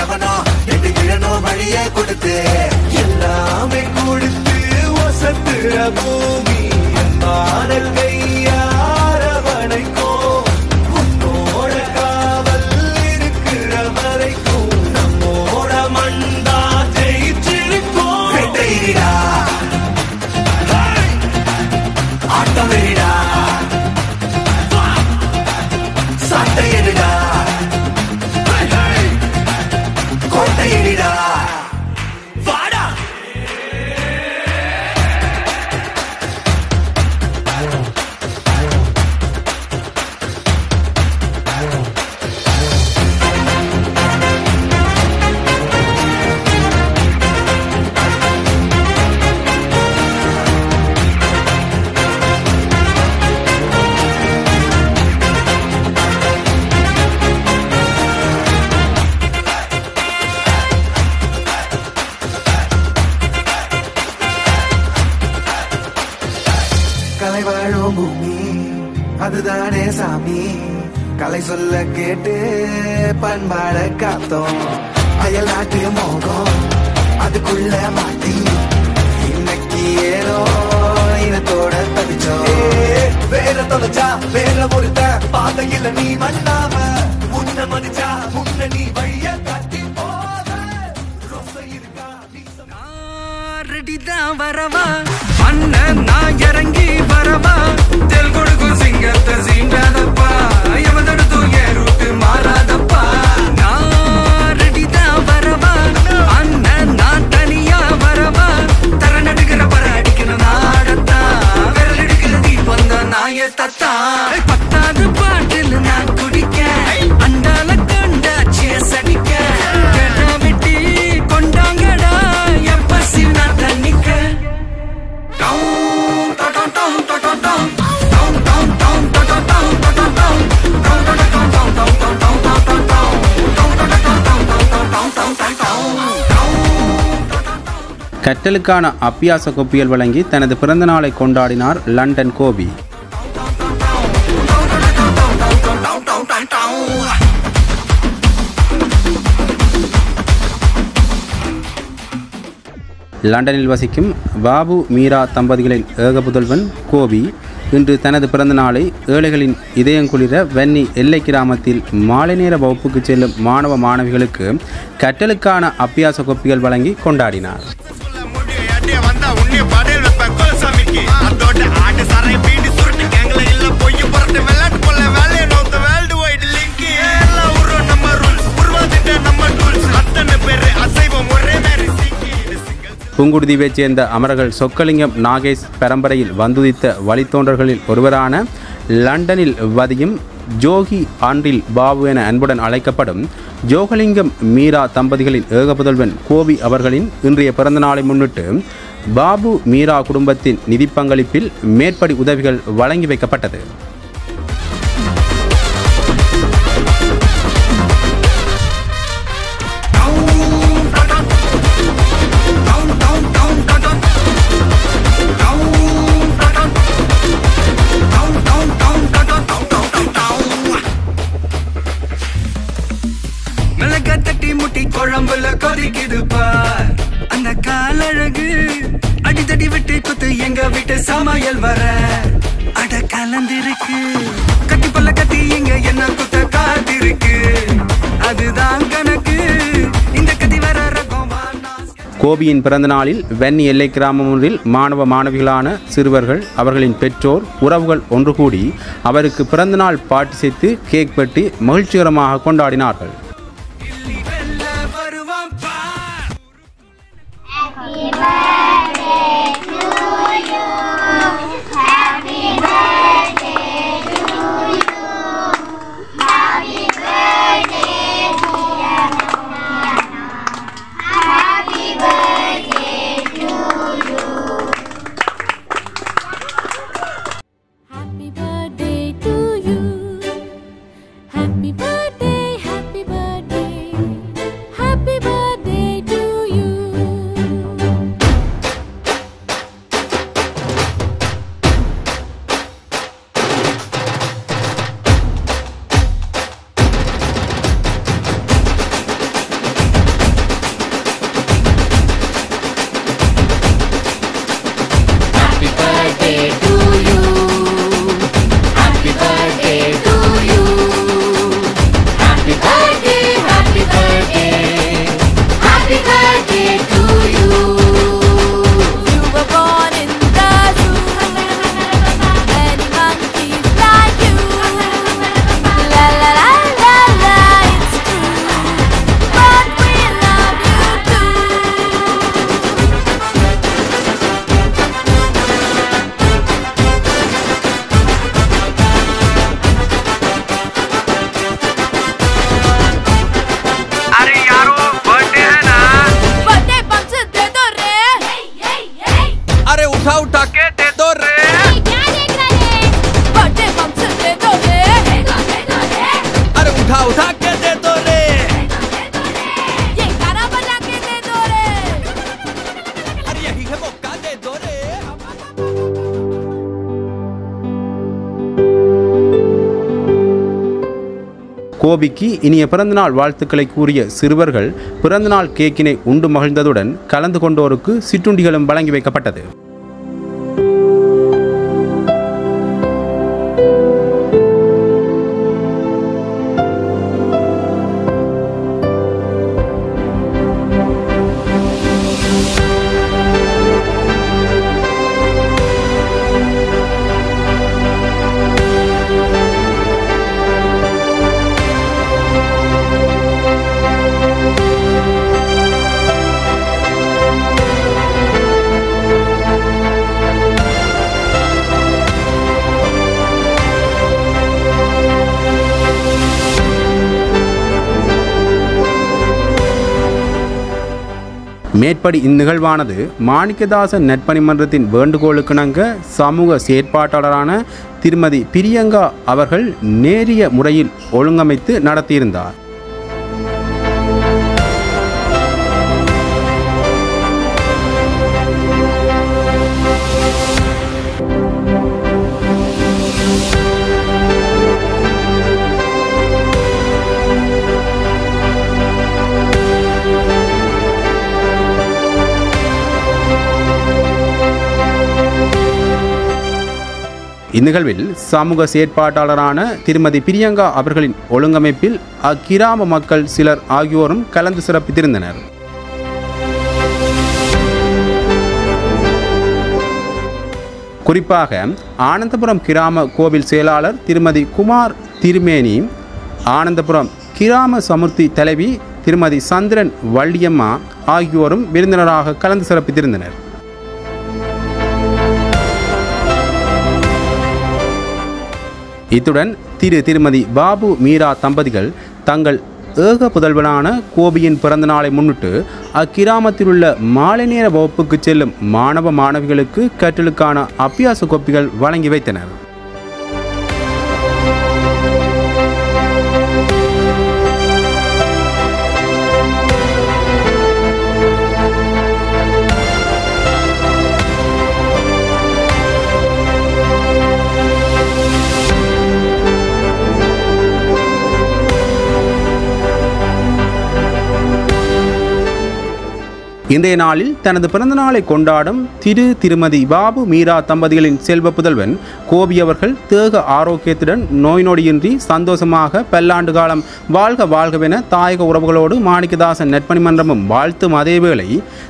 எவனோ எட்டு கிழனோ வழியே கொடுத்து எல்லாமே கொடுத்து வசத்துற பூமி பாடல் கையாரவனைக்கோ உன்னோட காவல் இருக்கிற வரைக்கும் நம்மோட மண்டா ஜெயிச்சிருக்கோம். வெட்டையிடா ஆட்டம் வெறிடா சாட்டையிடா கோட்டையிடா வாடா. கலை வாழும் பூமி அதுதானே சாமி, கலை சொல்ல கேட்டு பண்பாட காத்தோம். அயல் நாட்டு மோகம் அதுக்குள்ள மாட்டி இன்னைக்கு ஏனோ இனத்தோட தவிச்சோம். வேற தொலைச்சா வேற ஒருத்த பாதையில நீ மண்ணாம முன்ன மதிச்சா முன்ன நீ வழிய காட்டி போத இருக்கா ரெடிதான் வரவா அண்ணன் நான் இறங்கி வரவா. தெல் கொடுக்கும் சிங்கத்தை சீண்டாதப்பா எவதடுத்து என் ரூட்டு மாறாதப்பா. நான் ரெடிதான் வரவா அண்ணன் நான் தனியா வரவா. தர நடுக்கிற பர அடிக்கிற நாடத்தா விரல் எடுக்கிற தீபம் தான் நாய தத்தா. பத்தாவது பாட்டில் நான் குடிக்க அண்டால கண்டா சேஸ் அடிக்க வெட்டி கொண்டாங்கடா எப்ப சிவனா தண்ணிக்க. கற்றலுக்கான அபியாச கோப்பியல் வழங்கி தனது பிறந்த நாளை கொண்டாடினார் லண்டன் கோபி. லண்டனில் வசிக்கும் பாபு மீரா தம்பதிகளின் ஏகபுதல்வன் கோபி இன்று தனது பிறந்த நாளை ஏழைகளின் இதயங்குளிர வன்னி எல்லை கிராமத்தில் மாலை நேர வகுப்புக்கு செல்லும் மாணவ மாணவிகளுக்கு கற்றலுக்கான அபியாச கோப்பிகள் வழங்கி கொண்டாடினார். புங்குடுதீவைச் சேர்ந்த அமரர்கள் சொக்கலிங்கம் நாகேஷ் பரம்பரையில் வந்துதித்த வழித்தோன்றர்களில் ஒருவரான லண்டனில் வதியும் ஜோகி ஆண்டில் பாபு என அன்புடன் அழைக்கப்படும் ஜோகலிங்கம் மீரா தம்பதிகளின் ஏகபுதல்வன் கோபி அவர்களின் இன்றைய பிறந்த நாளை முன்னிட்டு பாபு மீரா குடும்பத்தின் நிதி பங்களிப்பில் மேற்படி உதவிகள் வழங்கி வைக்கப்பட்டது. தட்டி முட்டி குழம்புல கொதிக்குது பார் அந்த காலழகு அடித்தடி விட்டு குத்து எங்க வீட்டு சமையல் வர அட கலந்திருக்கு. கட்டி பல்ல கட்டி இங்க என்ன குத்த காத்திருக்கு அதுதான் கணக்கு இந்த கதி வர கோபியின் பிறந்த நாளில் வன்னி எல்லை கிராமம் ஒன்றில் மாணவ மாணவிகளான சிறுவர்கள் அவர்களின் பெற்றோர் உறவுகள் ஒன்று கூடி அவருக்கு பிறந்தநாள் பாட்டு சேர்த்து கேக் வெட்டி மகிழ்ச்சிகரமாக கொண்டாடினார்கள். கோபிக்கு இனிய பிறந்தநாள் வாழ்த்துக்களை கூறிய சிறுவர்கள் பிறந்தநாள் கேக்கினை உண்டு மகிழ்ந்ததுடன் கலந்து கொண்டோருக்கு சிற்றுண்டிகளும் வழங்கி வைக்கப்பட்டது. மேற்படி இந்நிகழ்வானது மாணிக்கதாசன் நற்பணி மன்றத்தின் வேண்டுகோளுக்கிணங்க சமூக செயற்பாட்டாளரான திருமதி பிரியங்கா அவர்கள் நேரிய முறையில் ஒழுங்கமைத்து நடத்தியிருந்தார். இந்நிகழ்வில் சமூக செயற்பாட்டாளரான திருமதி பிரியங்கா அவர்களின் ஒழுங்கமைப்பில் அக்கிராம மக்கள் சிலர் ஆகியோரும் கலந்து சிறப்பித்திருந்தனர். குறிப்பாக ஆனந்தபுரம் கிராம கோவில் செயலாளர் திருமதி குமார் திருமேனி, ஆனந்தபுரம் கிராம சமுர்த்தி தலைவி திருமதி சந்திரன் வள்ளியம்மா ஆகியோரும் விருந்தினராக கலந்து சிறப்பித்திருந்தனர். இத்துடன் திருமதி பாபு மீரா தம்பதிகள் தங்கள் ஏக புதல்வனான கோபியின் பிறந்த நாளை முன்னிட்டு அக்கிராமத்தில் உள்ள மாலை நேர வகுப்புக்கு செல்லும் மாணவ மாணவிகளுக்கு கற்றலுக்கான அபியாச கோப்பிகள் வழங்கி வைத்தனர். இன்றைய நாளில் தனது பிறந்தநாளை கொண்டாடும் திருமதி பாபு மீரா தம்பதிகளின் செல்வ புதல்வன் கோபி அவர்கள் தேக ஆரோக்கியத்துடன் நோய் நொடியின்றி சந்தோஷமாக பல்லாண்டு காலம் வாழ்க வாழ்கவென தாயக உறவுகளோடு மாணிக்கதாசன் நற்பணி மன்றமும் வாழ்த்தும் அதேவேளை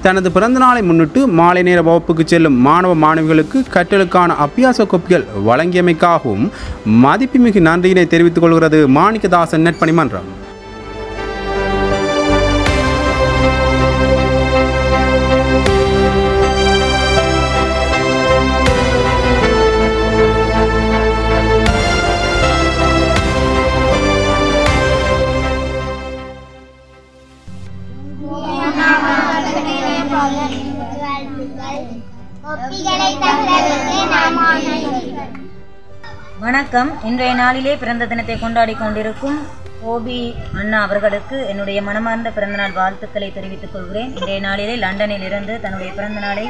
தனது பிறந்தநாளை முன்னிட்டு மாலை நேர வகுப்புக்கு செல்லும் மாணவ மாணவிகளுக்கு கற்றலுக்கான அபியாச கோப்பிகள் வழங்கியமைக்காகவும் மதிப்புமிகு நன்றியினை தெரிவித்துக் கொள்கிறது மாணிக்கதாசன் நற்பணி மன்றம். வணக்கம். இன்றைய நாளிலே பிறந்த தினத்தை கொண்டாடி கொண்டிருக்கும் கோபி அண்ணா அவர்களுக்கு என்னுடைய மனமார்ந்த பிறந்தநாள் வாழ்த்துக்களை தெரிவித்துக் கொள்கிறேன். இன்றைய நாளிலே லண்டனில் இருந்து தன்னுடைய பிறந்த நாளை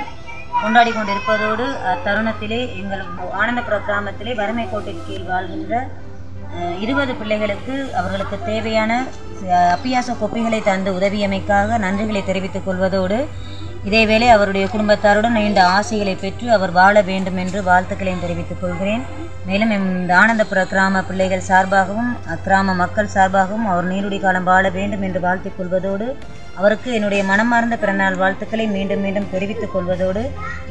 கொண்டாடி கொண்டிருப்பதோடு அத்தருணத்திலே எங்கள் ஆனந்தபுர கிராமத்திலே வறுமை கோட்டின் கீழ் வாழ்கின்ற 20 பிள்ளைகளுக்கு அவர்களுக்கு தேவையான அபியாச கோப்பிகளை தந்து உதவியமைக்காக நன்றிகளை தெரிவித்துக் கொள்வதோடு இதேவேளை அவருடைய குடும்பத்தாருடன் நீண்ட ஆசைகளை பெற்று அவர் வாழ வேண்டும் என்று வாழ்த்துக்களையும் தெரிவித்துக் கொள்கிறேன். மேலும் இந்த ஆனந்தபுர கிராம பிள்ளைகள் சார்பாகவும் அக்கிராம மக்கள் சார்பாகவும் அவர் நீருடி காலம் வாழ வேண்டும் என்று வாழ்த்திக் கொள்வதோடு அவருக்கு என்னுடைய மனமார்ந்த பிறந்தநாள் வாழ்த்துக்களை மீண்டும் மீண்டும் தெரிவித்துக் கொள்வதோடு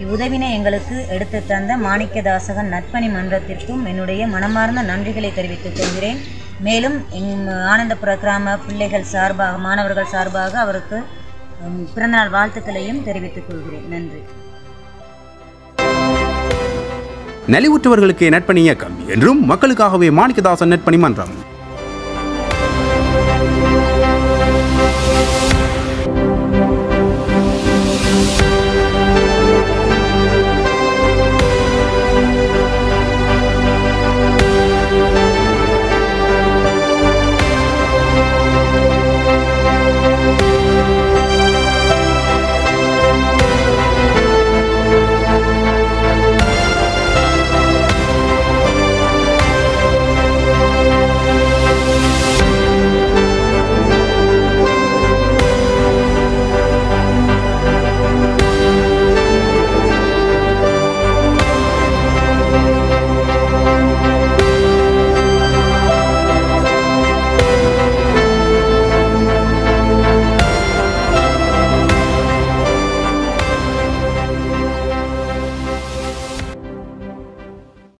இவ்வுதவினை எங்களுக்கு எடுத்து தந்த மாணிக்கதாசகன் நற்பணி மன்றத்திற்கும் என்னுடைய மனமார்ந்த நன்றிகளை தெரிவித்துக் கொள்கிறேன். மேலும் ஆனந்தபுர கிராம பிள்ளைகள் சார்பாக மாணவர்கள் சார்பாக அவருக்கு பிறந்தநாள் வாழ்த்துக்களையும் தெரிவித்துக் கொள்கிறேன். நன்றி. நலிவுற்றவர்களுக்கு நற்பணி இயக்கம் என்றும் மக்களுக்காகவே மாணிக்கதாசன் நற்பணி மன்றம்.